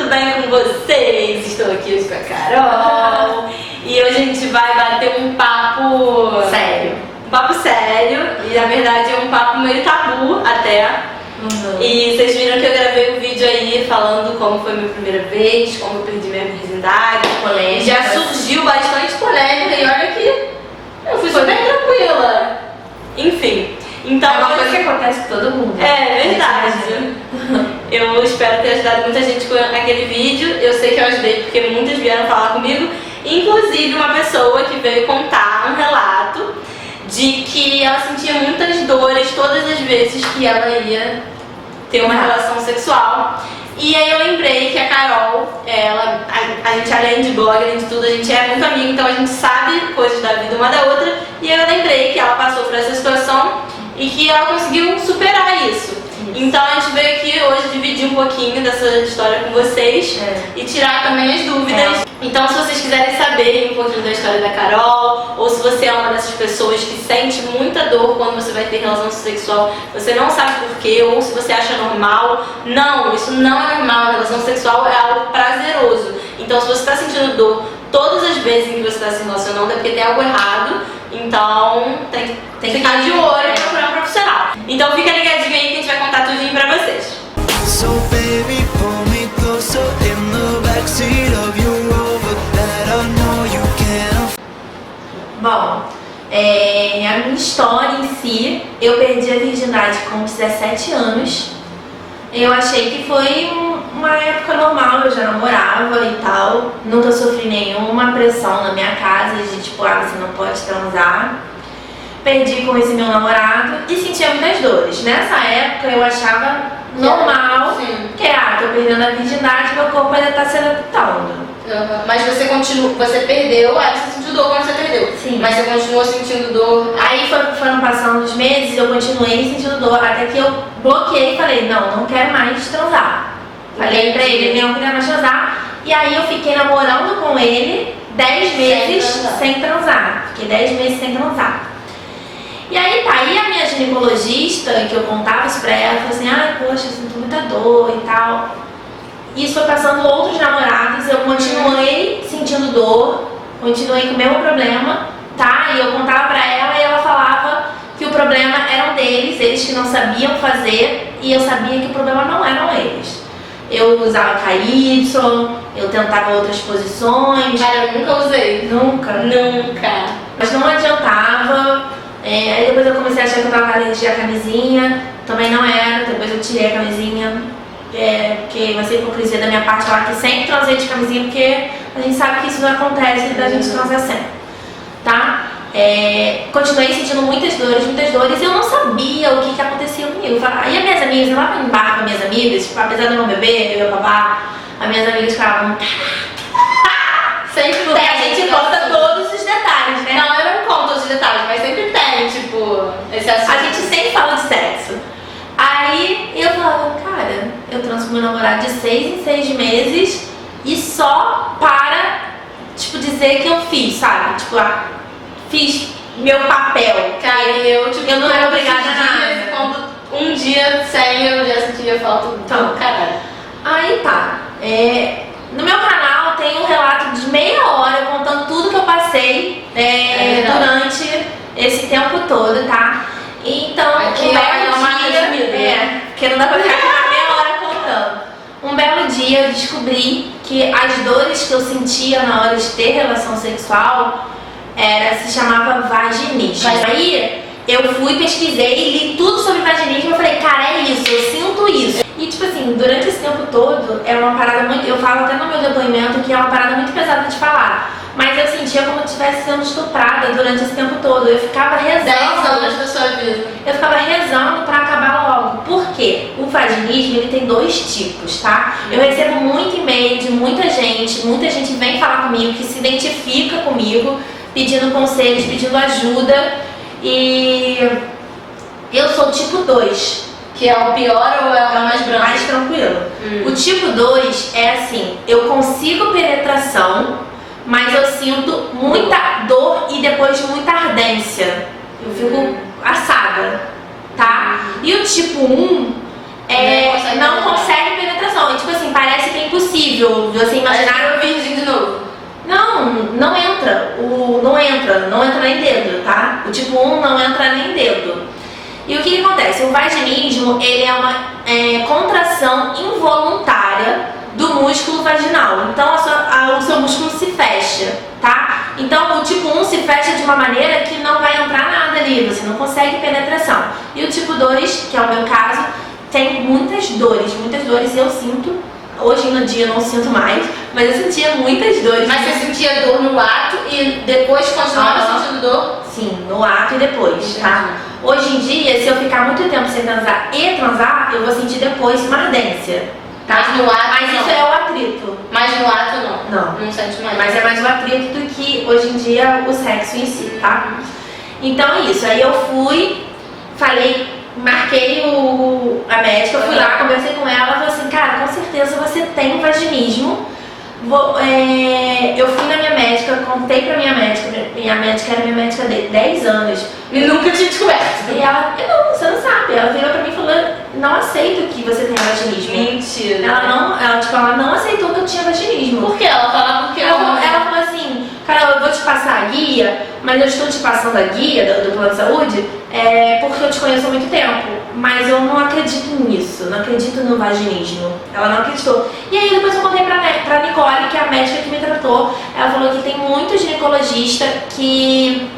tudo bem com vocês? Estou aqui hoje com a Carol e hoje a gente vai bater um papo sério. Um papo sério e na verdade é um papo meio tabu até. E vocês viram que eu gravei um vídeo aí falando como foi a minha primeira vez, como eu perdi minha virgindade. Polêmica. Já surgiu bastante polêmica e olha que eu fui super tranquila. Enfim. Então, é uma coisa que acontece com todo mundo. É verdade. Eu espero ter ajudado muita gente com aquele vídeo. Eu sei que eu ajudei porque muitas vieram falar comigo. Inclusive uma pessoa que veio contar um relato de que ela sentia muitas dores todas as vezes que ela ia ter uma relação sexual. E aí eu lembrei que a Carol, a gente além de blog, além de tudo, a gente é muito amiga, então a gente sabe coisas da vida uma da outra. E eu lembrei que ela passou por essa situação e que ela conseguiu superar isso. Então a gente veio aqui hoje dividir um pouquinho dessa história com vocês e tirar também as dúvidas. Então se vocês quiserem saber um pouquinho da história da Carol, ou se você é uma dessas pessoas que sente muita dor quando você vai ter relação sexual, você não sabe porquê, ou se você acha normal, não, isso não é normal, a relação sexual é algo prazeroso. Então se você está sentindo dor todas as vezes em que você está se relacionando é porque tem algo errado, então tem que ficar de olho e procurar um profissional. Então fica ligadinho aí que a gente vai contar tudinho pra vocês. So baby, pull me closer in the backseat of your Rover that I know you can. Bom, a minha história em si, eu perdi a virgindade com 17 anos. Eu achei que foi uma época normal, eu já namorava e tal. Nunca sofri nenhuma pressão na minha casa de tipo, você não pode transar. Perdi com esse meu namorado e sentia muitas dores. Nessa época eu achava normal, que tô perdendo a virgindade, meu corpo ainda tá se adaptando. Mas você perdeu, aí você sentiu dor quando você perdeu. Sim. Mas você continuou sentindo dor. Aí foram passando os meses, eu continuei sentindo dor, até que eu bloqueei e falei, não quero mais transar. Falei pra ele, não quero mais transar. E aí eu fiquei namorando com ele 10 meses sem transar. Fiquei 10 meses sem transar. E aí aí a minha ginecologista, que eu contava isso pra ela, falou assim, poxa, eu sinto muita dor e tal. Isso foi passando outros namorados, eu continuei sentindo dor, continuei com o mesmo problema, tá? E eu contava pra ela e ela falava que o problema eram deles, eles que não sabiam fazer, e eu sabia que o problema não eram eles. Eu usava KY, eu tentava outras posições. Cara, eu nunca usei. Nunca? Nunca. Mas não adiantava. Aí depois eu comecei a achar que eu tava alergia à camisinha, também não era, depois eu tirei a camisinha, porque vai ser hipocrisia da minha parte falar que sempre transei de camisinha, porque a gente sabe que isso não acontece da gente transar sempre, tá? Continuei sentindo muitas dores, e eu não sabia o que acontecia comigo. Aí as minhas amigas, eu lá em bar com as minhas amigas, tipo, apesar de eu não beber babá, as minhas amigas falavam, sempre porque a gente conta todos os detalhes, né? Não, eu não conto os detalhes, mas sempre tem, tipo, esse assunto. A gente sempre fala de sexo. Aí eu falava, cara, eu transo com meu namorado de 6 em 6 meses e só para, tipo, dizer que eu fiz, sabe? Tipo, fiz meu papel. Cara, eu não era obrigada a nada. Quando um dia sem, eu já sentia falta do caralho. Aí tá. No meu canal tem um relato de meia hora contando tudo que eu passei durante esse tempo todo, tá? Então, aqui porque não dá pra ficar meia hora contando. Um belo dia eu descobri que as dores que eu sentia na hora de ter relação sexual se chamava vaginismo. Aí eu fui, pesquisei e li tudo sobre vaginismo. Eu falei, cara, é isso, eu sinto isso. E tipo assim, durante esse tempo todo, é uma parada muito, eu falo até no meu depoimento que é uma parada muito pesada de falar, mas eu sentia como se estivesse sendo estuprada durante esse tempo todo. Eu ficava rezando. 10 anos da sua vida. Eu ficava rezando pra acabar logo. Por quê? O vaginismo, ele tem 2 tipos, tá? Eu recebo muito e-mail de muita gente vem falar comigo, que se identifica comigo, pedindo conselhos, pedindo ajuda, e eu sou tipo 2. Que é o pior ou é o mais branco? Mais tranquilo. O tipo 2 é assim, eu consigo penetração, mas eu sinto muita dor e depois muita ardência. Eu fico assada, tá? E o tipo 1 não consegue penetração. E tipo assim, parece que é impossível. impossível você imaginar. Aí virgem de novo. Não entra. Não entra nem dedo, tá? O tipo 1 não entra nem dedo. E o que acontece? O vaginismo, ele é uma contração involuntária do músculo vaginal. Então o seu músculo se fecha, tá? Então o tipo 1 se fecha de uma maneira que não vai entrar nada ali, você não consegue penetração. E o tipo 2, que é o meu caso, tem muitas dores eu sinto. Hoje no dia eu não sinto mais, mas eu sentia muitas dores. Mas você sentia dor no ato e depois continuava sentindo dor? Sim, no ato e depois, tá? Hoje em dia, se eu ficar muito tempo sem transar, eu vou sentir depois uma ardência. Tá? Mas no ato Mas isso é o atrito. Mas no ato Não. Não sente mais. Mas é mais o atrito do que hoje em dia o sexo em si, tá? Então é isso. Aí eu fui, marquei a médica, fui lá, conversei com ela, falei assim, cara, com certeza você tem vaginismo. Eu fui na minha médica, contei pra minha médica era minha médica de 10 anos. E nunca tinha descoberto. E ela, não, você não sabe. Ela virou pra mim e falou, não aceito que você tenha vaginismo. Mentira. Ela não aceitou que eu tinha vaginismo. Por quê? Ela falava porque ela falou assim, cara, eu vou te passar a guia, mas eu estou te passando a guia do plano de saúde porque eu te conheço há muito tempo. Mas eu não acredito nisso, não acredito no vaginismo. Ela não acreditou. E aí depois eu contei pra Nicole, que é a médica que me tratou. Ela falou que tem muitos ginecologistas que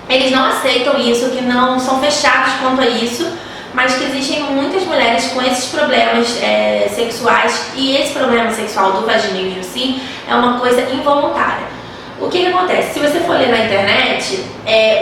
eles não aceitam isso, que não são fechados quanto a isso, mas que existem muitas mulheres com esses problemas sexuais, e esse problema sexual do vaginismo, sim, é uma coisa involuntária. O que acontece? Se você for ler na internet,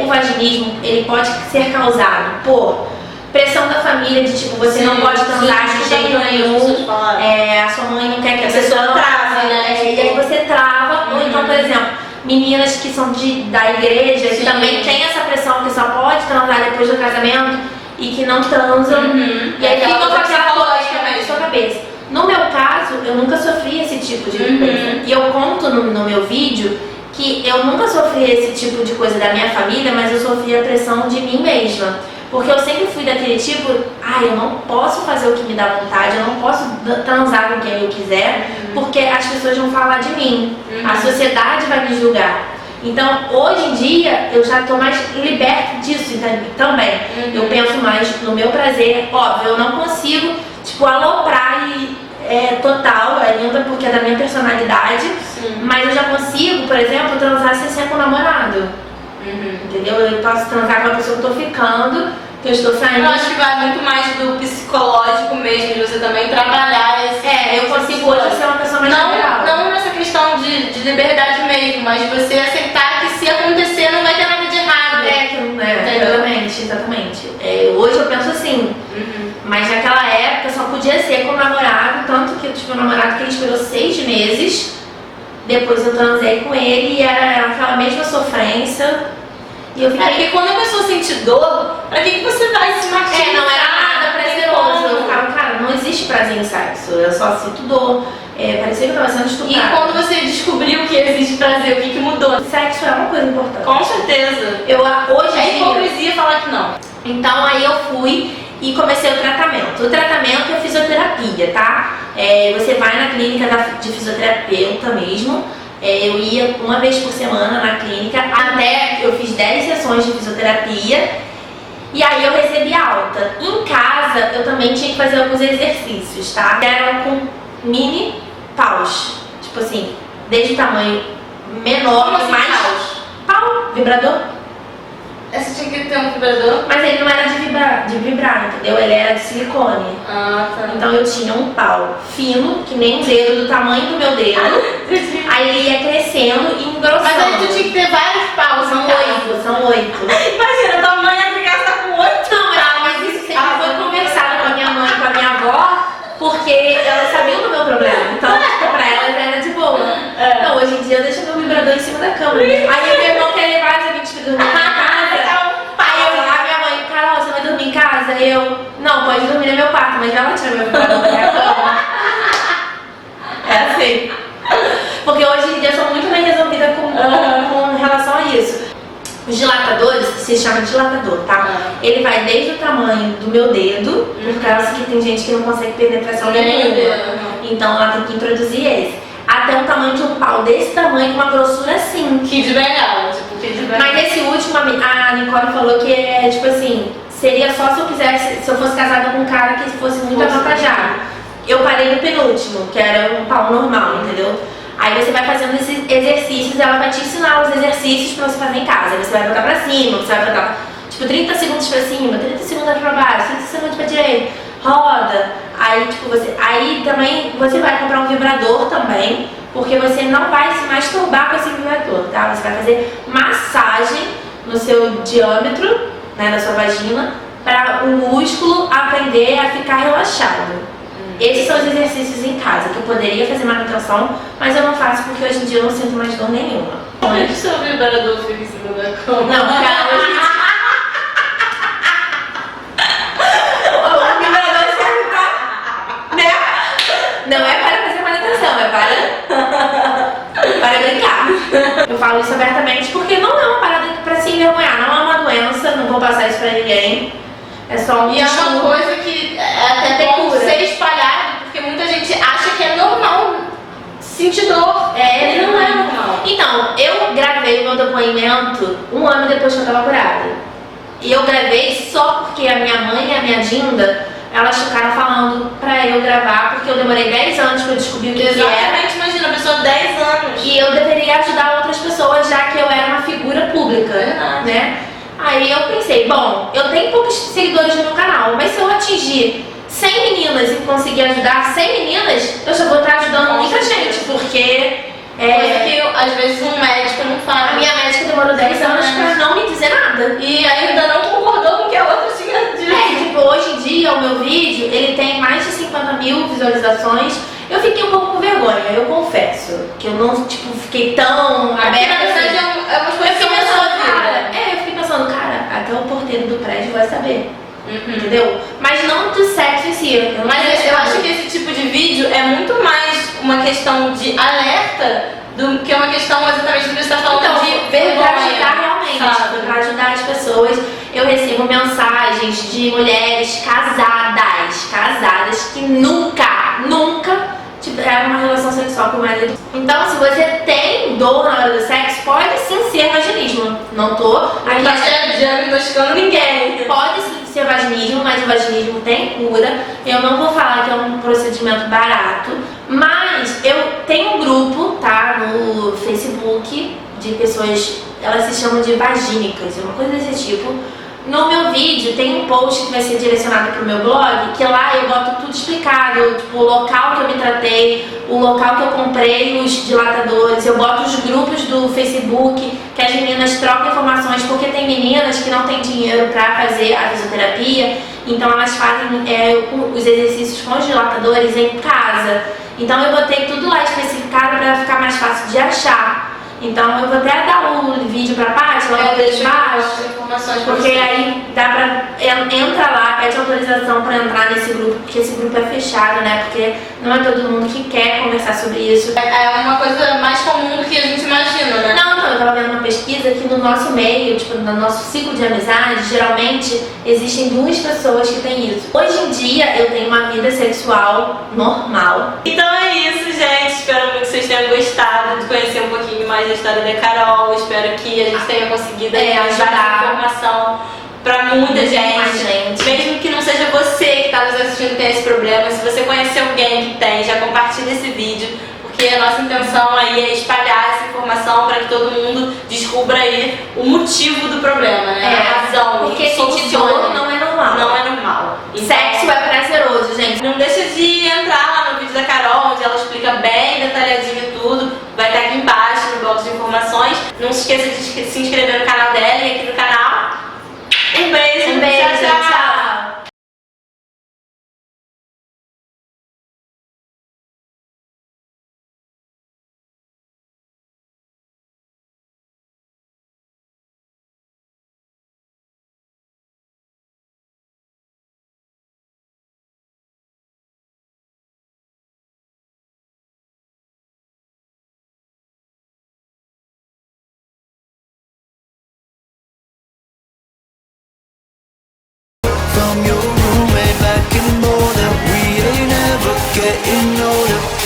o vaginismo ele pode ser causado por pressão da família, de tipo, você não pode transar de jeito nenhum, a sua mãe não quer que a pessoa trava, né? E aí você trava, ou então, por exemplo, meninas que são da igreja, que também tem essa pressão que só pode transar depois do casamento e que não transam, e aí ficam com aquela coisa na sua cabeça. No meu caso, eu nunca sofri esse tipo de coisa. E eu conto no meu vídeo que eu nunca sofri esse tipo de coisa da minha família, mas eu sofri a pressão de mim mesma. Porque eu sempre fui daquele tipo, eu não posso fazer o que me dá vontade, eu não posso transar com quem eu quiser, porque as pessoas vão falar de mim, a sociedade vai me julgar. Então, hoje em dia, eu já estou mais liberta disso também. Eu penso mais no meu prazer. Óbvio, eu não consigo, aloprar total ainda, porque é da minha personalidade. Mas eu já consigo, por exemplo, transar sem ser com o namorado. Entendeu? Eu posso transar com a pessoa que eu tô ficando, que eu estou saindo. Eu acho que vai muito mais do psicológico mesmo, de você também trabalhar esse. Eu consigo hoje ser uma pessoa mais natural. Não nessa questão de liberdade mesmo, mas você aceitar que se acontecer não vai ter nada de errado. Exatamente. Hoje eu penso assim, mas naquela época só podia ser com o namorado, tanto que eu tive um namorado que ele esperou 6 meses. Depois eu transei com ele e era aquela mesma sofrência. E eu fiquei... porque quando a pessoa sente dor, pra que você vai se martirizar? Não era nada prazeroso. Eu ficava, cara, não existe prazer em sexo. Eu só sinto dor. Parecia que eu tava sendo estuprada. E quando você descobriu que existe prazer, o que mudou? Sexo é uma coisa importante. Com certeza. Hoje é hipocrisia falar que não. Então aí eu fui e comecei o tratamento. O tratamento é fisioterapia, tá? Você vai na clínica de fisioterapeuta mesmo. Eu ia uma vez por semana na clínica, até eu fiz 10 sessões de fisioterapia e aí eu recebi alta. Em casa eu também tinha que fazer alguns exercícios, tá? Eram com mini paus, tipo assim, desde o tamanho menor, como assim, mais pau, vibrador. Você tinha que ter um vibrador? Mas ele não era de vibrar, entendeu? Ele era de silicone. Tá. Então eu tinha um pau fino, que nem um dedo, do tamanho do meu dedo. Aí ele ia crescendo e engrossando. Mas aí tu tinha que ter vários paus, são 8. Imagina, tua mãe ia ficar com 8. Não, mas isso sempre foi conversado com a minha mãe e com a minha avó, porque elas sabiam do meu problema. Então, pra elas era de boa. Então, hoje em dia eu deixo meu vibrador em cima da cama. Aí meu irmão quer levar os amigos pra dormir na casa. Você vai dormir em casa? Não, pode dormir no meu quarto, mas vai lá tirar meu vibrador da minha cama. É assim. Porque hoje em dia eu sou muito bem resolvida com relação a isso. Os dilatadores, se chama dilatador, tá? Ele vai desde o tamanho do meu dedo, por causa que tem gente que não consegue penetração nenhuma. Então ela tem que introduzir esse. Até um tamanho de um pau desse tamanho, com uma grossura assim. Kid Bengala, tipo Kid Bengala. Mas esse último, a Nicole falou que é tipo assim, seria só se eu quisesse, se eu fosse casada com um cara que fosse muito avantajado. Eu parei no penúltimo, que era um pau normal, entendeu? Aí você vai fazendo esses exercícios, ela vai te ensinar os exercícios pra você fazer em casa. Você vai botar pra cima, você vai botar tipo 30 segundos pra cima, 30 segundos pra baixo, 30 segundos pra direita, roda. Aí tipo aí também você vai comprar um vibrador também, porque você não vai se masturbar com esse vibrador, tá? Você vai fazer massagem no seu diâmetro, né, da sua vagina, para o músculo aprender a ficar relaxado. Esses são os exercícios em casa, que eu poderia fazer manutenção, mas eu não faço porque hoje em dia eu não sinto mais dor nenhuma. Como é que o seu vibrador fica em cima da cama? Não, cara, hoje em dia... O vibrador serve pra... né? Não é para fazer manutenção, é para brincar. Eu falo isso abertamente porque não é uma parada pra se envergonhar, não é uma doença, não vou passar isso pra ninguém. É só um E é uma coisa que é até bom ser espalhado, porque muita gente acha que é normal sentir dor. Ele não é normal. Então, eu gravei o meu depoimento 1 ano depois que eu tava curada. E eu gravei só porque a minha mãe e a minha Dinda, elas ficaram falando pra eu gravar, porque eu demorei 10 anos pra descobrir o que era. Exatamente, imagina, a pessoa 10 anos. E eu deveria ajudar outras pessoas, já que eu era uma figura pública, Verdade. né? Aí eu pensei, bom, eu tenho poucos seguidores no meu canal, mas se eu atingir 100 meninas e conseguir ajudar 100 meninas, eu já vou estar ajudando muita gente, porque... Coisa que às vezes um médico não fala. A minha médica demorou 10 anos pra não me dizer nada. E ainda não concordou com o que a outra tinha dito. Tipo, hoje em dia o meu vídeo, ele tem mais de 50 mil visualizações. Eu fiquei um pouco com vergonha, eu confesso. Que eu não, tipo, fiquei tão aberta. Na verdade, assim. é uma coisa Eu que fiquei eu pensando, cara, eu fiquei pensando, cara, até o porteiro do prédio vai saber. Entendeu? Mas não do sexo em si. Mas eu acho que esse tipo de vídeo é muito mais uma questão de alerta do que uma questão exatamente do que você está falando então, de vergonha. Pra ajudar realmente, sabe? pra ajudar as pessoas. Eu recebo mensagens de mulheres casadas que nunca tiveram uma relação sexual com o marido. Então, se você tem dor na hora do sexo, pode sim ser vaginismo. Não tô aqui Não tá diagnosticando ninguém. Pode sim ser vaginismo, mas o vaginismo tem cura. Eu não vou falar que é um procedimento barato, mas eu tenho um grupo, tá, no Facebook de pessoas, elas se chamam de vagínicas, uma coisa desse tipo. No meu vídeo tem um post que vai ser direcionado pro meu blog, que lá eu boto tudo explicado, tipo, o local que eu me tratei, o local que eu comprei os dilatadores, eu boto os grupos do Facebook, que as meninas trocam informações, porque tem meninas que não têm dinheiro pra fazer a fisioterapia, então elas fazem os exercícios com os dilatadores em casa. Então eu botei tudo lá especificado pra ficar mais fácil de achar. Então eu vou até dar o vídeo pra Paty, ela vai deixar embaixo, porque aí dá pra, entra lá, pede autorização pra entrar nesse grupo, porque esse grupo é fechado, né, porque não é todo mundo que quer conversar sobre isso. É uma coisa mais comum do que a gente imagina, né? Não, eu tava vendo uma pesquisa que no nosso meio, tipo, no nosso ciclo de amizade, geralmente existem 2 pessoas que têm isso. Hoje em dia eu tenho uma vida sexual normal. Então é isso, gente. Espero muito que vocês tenham gostado de conhecer um pouquinho mais da história da Carol. Espero que a gente tenha conseguido ajudar informação pra muita gente. Mesmo que não seja você que está nos assistindo que tem esse problema, se você conhecer alguém que tem, já compartilha esse vídeo, porque a nossa intenção aí é espalhar essa informação para que todo mundo descubra aí o motivo do problema, né? A razão. Porque sentir dor não é normal. Não é normal. Então, sexo é prazeroso, gente. não deixa de entrar lá no vídeo da Carol, onde ela explica bem detalhadinho tudo. Vai estar aqui embaixo no box de informações. Não se esqueça de se inscrever no canal dela e aqui no canal. Um beijo, tchau, tchau. shoulder.